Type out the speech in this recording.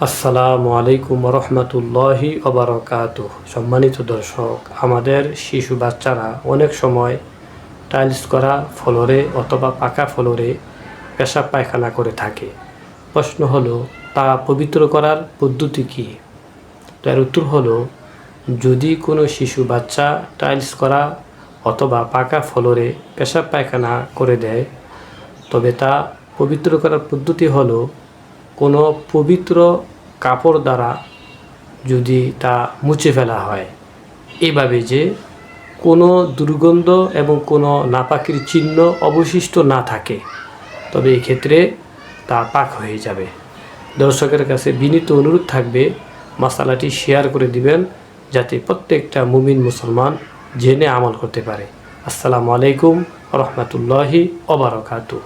আসসালামু আলাইকুম রহমতুল্লাহি ওবারাকাতুহ। সম্মানিত দর্শক, আমাদের শিশু বাচ্চারা অনেক সময় টাইলস করা ফ্লোরে অথবা পাকা ফ্লোরে পেশাব পায়খানা করে থাকে। প্রশ্ন হলো, তা পবিত্র করার পদ্ধতি কী? তো এর উত্তর হলো, যদি কোনো শিশু বাচ্চা টাইলস করা অথবা পাকা ফ্লোরে পেশাব পায়খানা করে দেয়, তবে তা পবিত্র করার পদ্ধতি হলো কোনো পবিত্র কাপড় দ্বারা যদি তা মুছে ফেলা হয়, এভাবে যে কোনো দুর্গন্ধ এবং কোনো নাপাকির চিহ্ন অবশিষ্ট না থাকে, তবে এক্ষেত্রে তা পাক হয়ে যাবে। দর্শকের কাছে বিনীত অনুরোধ থাকবে, মশালাটি শেয়ার করে দিবেন যাতে প্রত্যেকটা মুমিন মুসলমান জেনে আমল করতে পারে। আসসালামু আলাইকুম রহমতুল্লাহি ওবারাকাতুহু।